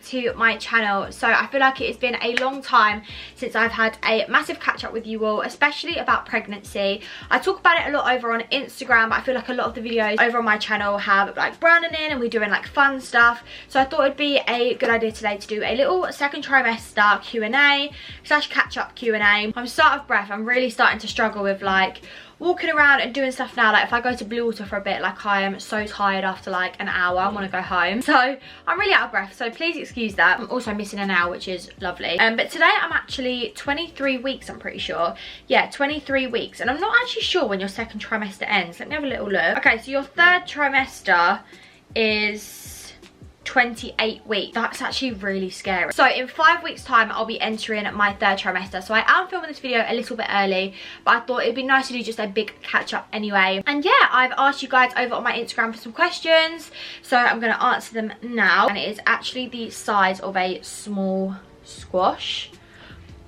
to my channel. So I feel like it has been a long time since I've had a massive catch up with you all, especially about pregnancy. I talk about it a lot over on Instagram, but I feel like a lot of the videos over on my channel have like Brandon in and we're doing like fun stuff. So I thought it'd be a good idea today to do a little second trimester Q&A / catch up Q&A. I'm so out of breath. I'm really starting to struggle with like walking around and doing stuff now. Like if I go to Blue Water for a bit, like I am so tired after like an hour. I want to go home, so I'm really out of breath, so please excuse that. I'm also missing an hour, which is lovely. But today I'm actually 23 weeks, I'm pretty sure. Yeah, 23 weeks, and I'm not actually sure when your second trimester ends. Let me have a little look. Okay, so your third trimester is 28 weeks. That's actually really scary. So in 5 weeks time I'll be entering my third trimester. So I am filming this video a little bit early, but I thought it'd be nice to do just a big catch up anyway. And yeah, I've asked you guys over on my Instagram for some questions, so I'm going to answer them now. And it is actually the size of a small squash.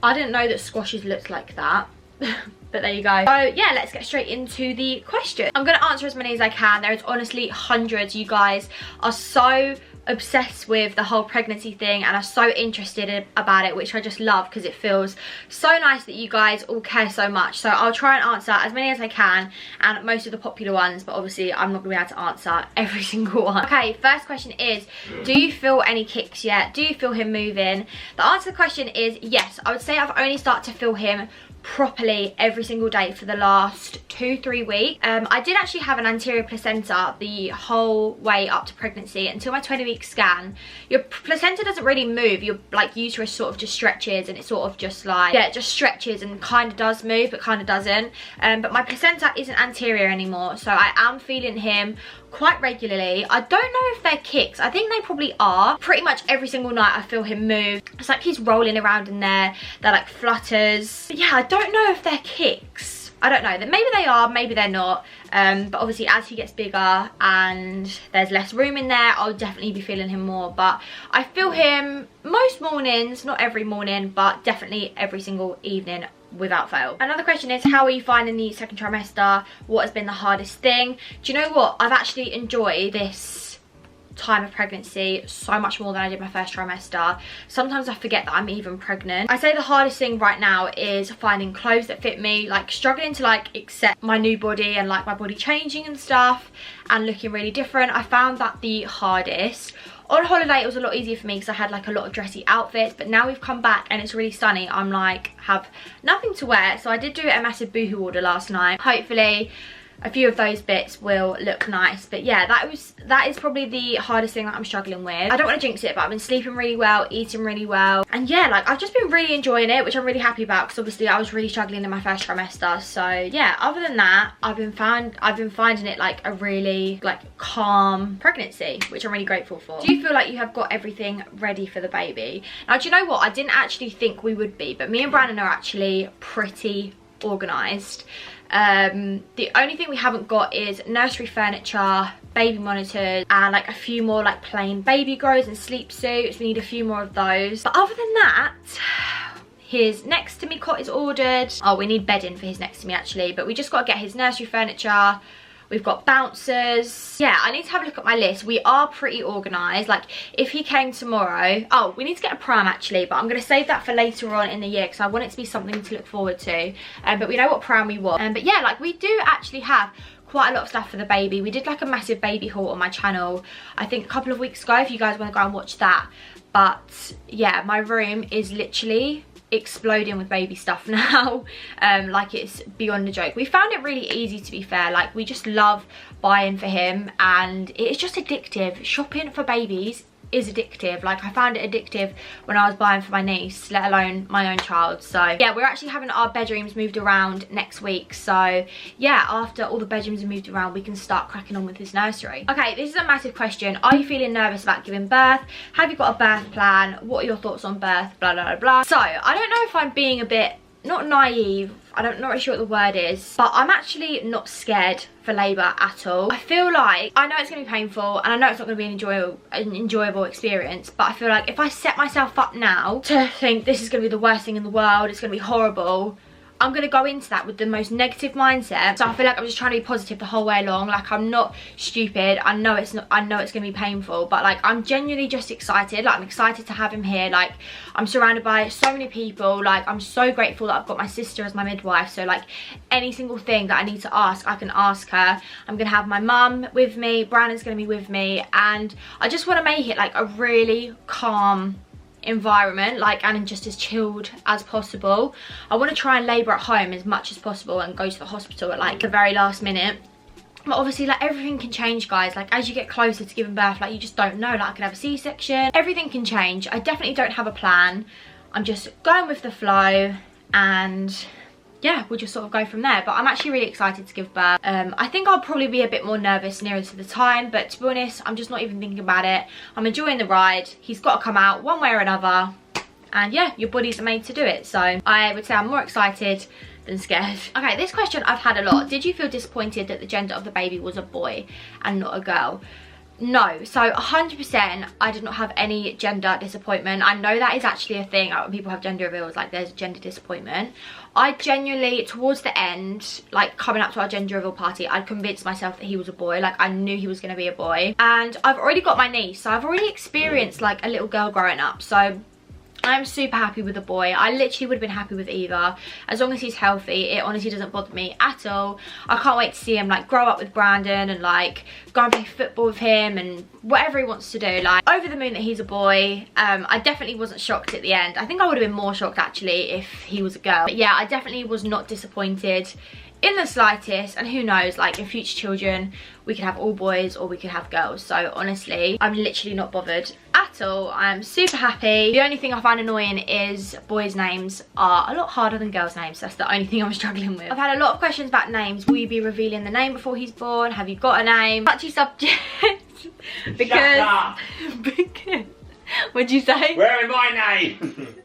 I didn't know that squashes looked like that. But there you go. So yeah, let's get straight into the question. I'm going to answer as many as I can. There is honestly hundreds. You guys are so obsessed with the whole pregnancy thing and are so interested about it, which I just love because it feels so nice that you guys all care so much. So I'll try and answer as many as I can, and most of the popular ones, but obviously I'm not gonna be able to answer every single one. Okay, first question is, do you feel any kicks yet? Do you feel him moving? The answer to the question is yes. I would say I've only started to feel him properly every single day for the last 2-3 weeks. I did actually have an anterior placenta the whole way up to pregnancy until my 20-week scan. Your placenta doesn't really move. Your like uterus sort of just stretches, and it sort of just like, yeah, it just stretches and kind of does move but kind of doesn't. But my placenta isn't anterior anymore, so I am feeling him quite regularly. I don't know if they're kicks. I think they probably are. Pretty much every single night I feel him move. It's like he's rolling around in there. They're like flutters. But yeah, I don't know if they're kicks. I don't know. Maybe they are, maybe they're not. But obviously as he gets bigger and there's less room in there, I'll definitely be feeling him more. But I feel him most mornings, not every morning, but definitely every single evening without fail. Another question is, how are you finding the second trimester? What has been the hardest thing? Do you know what? I've actually enjoyed this time of pregnancy so much more than I did my first trimester. Sometimes I forget that I'm even pregnant. I say the hardest thing right now is finding clothes that fit me, like struggling to like accept my new body and like my body changing and stuff and looking really different. I found that the hardest. On holiday it was a lot easier for me because I had like a lot of dressy outfits, but now we've come back and it's really sunny, I'm like have nothing to wear. So I did do a massive boohoo order last night. Hopefully a few of those bits will look nice. But yeah, that is probably the hardest thing that I'm struggling with. I don't want to jinx it, but I've been sleeping really well, eating really well, and yeah, like I've just been really enjoying it, which I'm really happy about because obviously I was really struggling in my first trimester. So yeah, other than that, I've been finding it like a really like calm pregnancy, which I'm really grateful for. Do you feel like you have got everything ready for the baby? Now, do you know what? I didn't actually think we would be, but me and Brandon are actually pretty organised. The only thing we haven't got is nursery furniture, baby monitors, and like a few more like plain baby grows and sleep suits. We need a few more of those. But other than that, his next to me cot is ordered. Oh, we need bedding for his next to me actually, but we just got to get his nursery furniture. We've got bouncers. Yeah, I need to have a look at my list. We are pretty organised. Like, if he came tomorrow... Oh, we need to get a pram, actually. But I'm going to save that for later on in the year because I want it to be something to look forward to. But we know what pram we want. But yeah, like, we do actually have quite a lot of stuff for the baby. We did, like, a massive baby haul on my channel, I think, a couple of weeks ago, if you guys want to go and watch that. But, yeah, my room is literally exploding with baby stuff now. Like, it's beyond a joke. We found it really easy, to be fair. Like, we just love buying for him, and it's just addictive. Shopping for babies is addictive. Like, I found it addictive when I was buying for my niece, let alone my own child. So yeah, we're actually having our bedrooms moved around next week. So yeah, after all the bedrooms are moved around, we can start cracking on with this nursery. Okay, this is a massive question. Are you feeling nervous about giving birth? Have you got a birth plan? What are your thoughts on birth? Blah blah blah blah. So I don't know if I'm being a bit, not naive, not really sure what the word is, but I'm actually not scared for labour at all. I feel like, I know it's going to be painful and I know it's not going to be an enjoyable experience, but I feel like if I set myself up now to think this is going to be the worst thing in the world, it's going to be horrible, I'm gonna go into that with the most negative mindset. So I feel like I'm just trying to be positive the whole way along. Like, I'm not stupid. I know it's gonna be painful, but like, I'm genuinely just excited. Like, I'm excited to have him here. Like, I'm surrounded by so many people. Like, I'm so grateful that I've got my sister as my midwife. So like, any single thing that I need to ask, I can ask her. I'm gonna have my mum with me. Brandon's gonna be with me, and I just want to make it like a really calm environment, like, and just as chilled as possible. I want to try and labour at home as much as possible and go to the hospital at like the very last minute. But obviously, like, everything can change, guys. Like, as you get closer to giving birth, like, you just don't know. Like, I could have a C-section. Everything can change. I definitely don't have a plan. I'm just going with the flow, and yeah, we'll just sort of go from there. But I'm actually really excited to give birth. I think I'll probably be a bit more nervous nearer to the time, but to be honest, I'm just not even thinking about it. I'm enjoying the ride. He's got to come out one way or another, and yeah, your bodies are made to do it. So I would say I'm more excited than scared. Okay, this question I've had a lot. Did you feel disappointed that the gender of the baby was a boy and not a girl? No. So 100% I did not have any gender disappointment. I know that is actually a thing, like, when people have gender reveals, like, there's gender disappointment. I genuinely, towards the end, like, coming up to our gender reveal party, I convinced myself that he was a boy. Like, I knew he was going to be a boy. And I've already got my niece, so I've already experienced like a little girl growing up. So I'm super happy with the boy. I literally would have been happy with either, as long as he's healthy. It honestly doesn't bother me at all. I can't wait to see him like grow up with Brandon and like go and play football with him and whatever he wants to do. Like, over the moon that he's a boy. I definitely wasn't shocked at the end. I think I would have been more shocked actually if he was a girl. But yeah, I definitely was not disappointed in the slightest, and who knows, like, in future children we could have all boys or we could have girls. So honestly, I'm literally not bothered at all. I'm super happy. The only thing I find annoying is boys' names are a lot harder than girls' names. That's the only thing I'm struggling with. I've had a lot of questions about names. Will you be revealing the name before he's born? Have you got a name? Touchy subject. because what'd you say? Where is my name?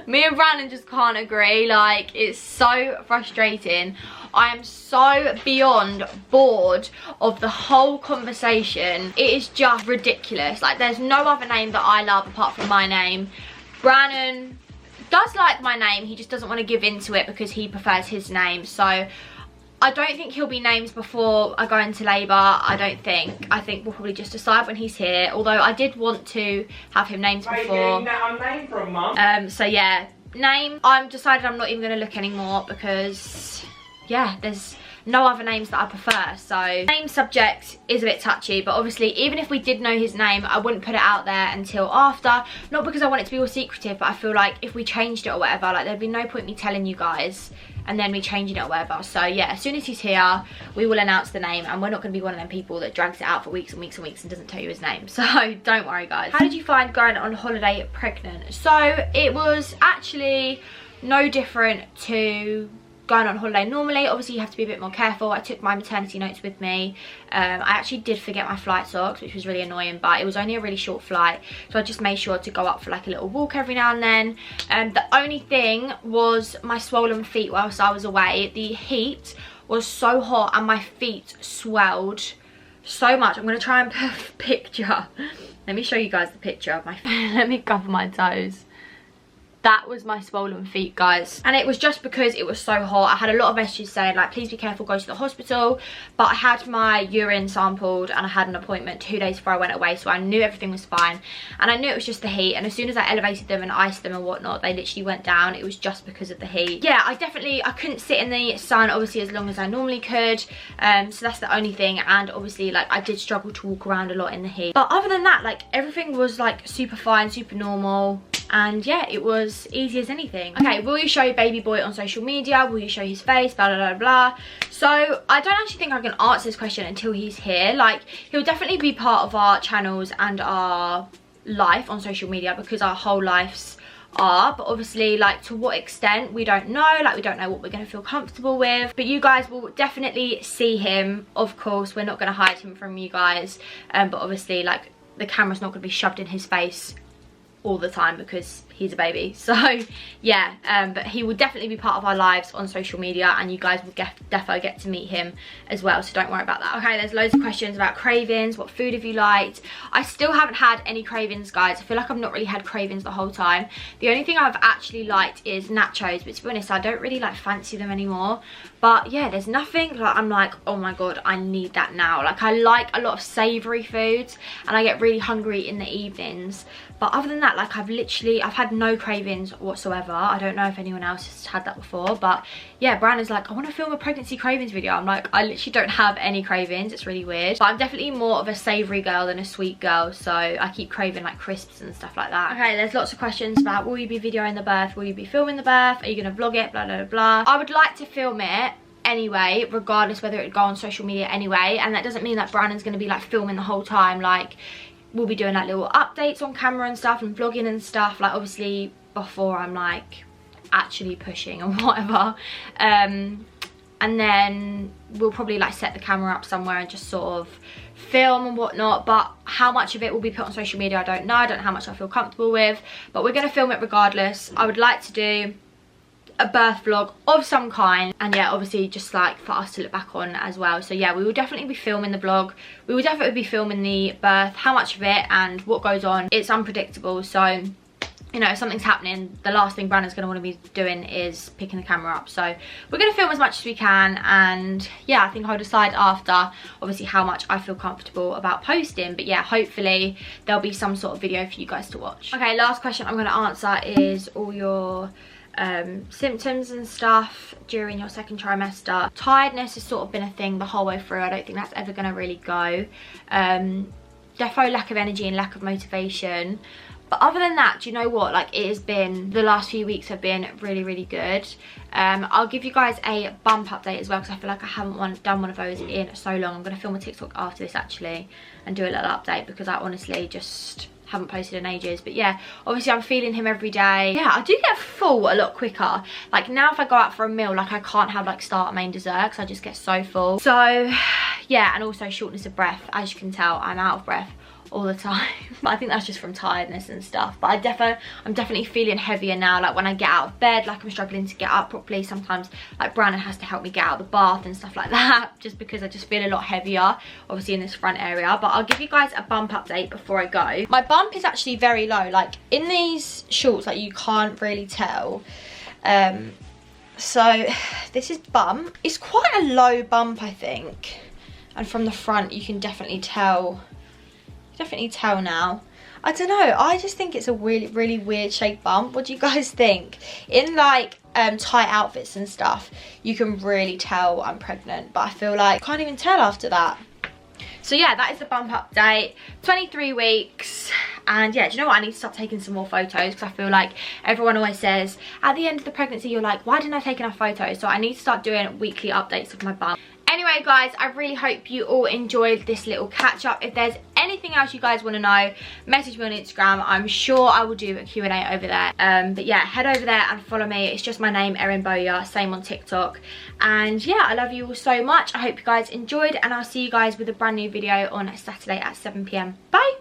Me and Brandon just can't agree. Like, it's so frustrating. I am so beyond bored of the whole conversation. It is just ridiculous. Like, there's no other name that I love apart from my name. Brandon does like my name. He just doesn't want to give into it because he prefers his name. So I don't think he'll be named before I go into labour. I don't think. I think we'll probably just decide when he's here. Although I did want to have him named before. Name from, Mum? So yeah, name. I'm decided I'm not even going to look anymore because yeah, there's no other names that I prefer. So name subject is a bit touchy, but obviously even if we did know his name, I wouldn't put it out there until after. Not because I want it to be all secretive, but I feel like if we changed it or whatever, like, there'd be no point me telling you guys and then me changing it or whatever. So yeah, as soon as he's here, we will announce the name, and we're not going to be one of them people that drags it out for weeks and weeks and weeks and doesn't tell you his name. So don't worry, guys. How did you find going on holiday pregnant? So it was actually no different to going on holiday normally. Obviously you have to be a bit more careful. I took my maternity notes with me. I actually did forget my flight socks, which was really annoying, but it was only a really short flight, so I just made sure to go up for like a little walk every now and then. The only thing was my swollen feet whilst I was away. The heat was so hot and my feet swelled so much. I'm going to try and put a picture. Let me show you guys the picture of my feet. Let me cover my toes. That was my swollen feet, guys, and it was just because it was so hot. I had a lot of messages saying like, please be careful, go to the hospital, but I had my urine sampled and I had an appointment 2 days before I went away, so I knew everything was fine, and I knew it was just the heat. And as soon as I elevated them and iced them and whatnot, they literally went down. It was just because of the heat. Yeah, I couldn't sit in the sun obviously as long as I normally could, so that's the only thing. And obviously, like, I did struggle to walk around a lot in the heat, but other than that, like, everything was like super fine, super normal. And yeah, it was easy as anything. Okay, will you show baby boy on social media? Will you show his face? Blah, blah, blah, blah. So I don't actually think I can answer this question until he's here. Like, he'll definitely be part of our channels and our life on social media, because our whole lives are. But obviously, like, to what extent, we don't know. Like, we don't know what we're going to feel comfortable with. But you guys will definitely see him. Of course, we're not going to hide him from you guys. But obviously, like, the camera's not going to be shoved in his face all the time, because he's a baby. So yeah, but he will definitely be part of our lives on social media, and you guys will defo get to meet him as well, so don't worry about that. Okay, there's loads of questions about cravings. What food have you liked? I still haven't had any cravings, guys. I feel like I've not really had cravings the whole time. The only thing I've actually liked is nachos, but to be honest, I don't really like fancy them anymore. But yeah, there's nothing like I'm like, oh my god, I need that now. Like, I like a lot of savoury foods, and I get really hungry in the evenings. But other than that, like, I've had no cravings whatsoever. I don't know if anyone else has had that before, but yeah, Brandon's like, I want to film a pregnancy cravings video. I'm like, I literally don't have any cravings. It's really weird. But I'm definitely more of a savoury girl than a sweet girl, so I keep craving like crisps and stuff like that. Okay, there's lots of questions about, will you be videoing the birth? Will you be filming the birth? Are you going to vlog it? Blah, blah, blah. I would like to film it anyway, regardless whether it would go on social media anyway, and that doesn't mean that Brandon's going to be like filming the whole time. Like, we'll be doing like little updates on camera and stuff, and vlogging and stuff, like obviously before I'm like actually pushing and whatever. And then we'll probably like set the camera up somewhere and just sort of film and whatnot. But how much of it will be put on social media, I don't know. I don't know how much I feel comfortable with, but we're going to film it regardless. I would like to do a birth vlog of some kind, and yeah, obviously just like for us to look back on as well. So yeah, we will definitely be filming the vlog. We will definitely be filming the birth. How much of it and what goes on, it's unpredictable. So, you know, if something's happening, the last thing Brandon's going to want to be doing is picking the camera up. So we're going to film as much as we can, and yeah, I think I'll decide after, obviously, how much I feel comfortable about posting. But yeah, hopefully there'll be some sort of video for you guys to watch. Okay, last question I'm going to answer is all your symptoms and stuff during your second trimester. Tiredness has sort of been a thing the whole way through. I don't think that's ever going to really go. Defo lack of energy and lack of motivation. But other than that, do you know what? Like, it has been, the last few weeks have been really, really good. I'll give you guys a bump update as well, because I feel like I haven't done one of those in so long. I'm going to film a TikTok after this actually and do a little update, because I honestly just haven't posted in ages. But yeah, obviously I'm feeling him every day. Yeah, I do get full a lot quicker. Like, now if I go out for a meal, like, I can't have like start, main, dessert, because I just get so full. So yeah, and also shortness of breath. As you can tell, I'm out of breath all the time. But I think that's just from tiredness and stuff. But I'm definitely feeling heavier now. Like, when I get out of bed, like, I'm struggling to get up properly. Sometimes like Brandon has to help me get out of the bath and stuff like that, just because I just feel a lot heavier, obviously, in this front area. But I'll give you guys a bump update before I go. My bump is actually very low. Like, in these shorts, like, you can't really tell. So this is bump. It's quite a low bump, I think, and from the front you can definitely tell now. I don't know, I just think it's a really, really weird shaped bump. What do you guys think? In like tight outfits and stuff, you can really tell I'm pregnant, but I feel like I can't even tell after that. So yeah, that is the bump update. 23 weeks. And yeah, do you know what? I need to start taking some more photos, because I feel like everyone always says at the end of the pregnancy, you're like, why didn't I take enough photos? So I need to start doing weekly updates of my bump. Anyway, guys, I really hope you all enjoyed this little catch up. If there's anything else you guys want to know, message me on Instagram. I'm sure I will do a Q&A over there. But yeah, head over there and follow me. It's just my name, Erin Bowyer, same on TikTok. And yeah, I love you all so much. I hope you guys enjoyed, and I'll see you guys with a brand new video on Saturday at 7 PM. Bye.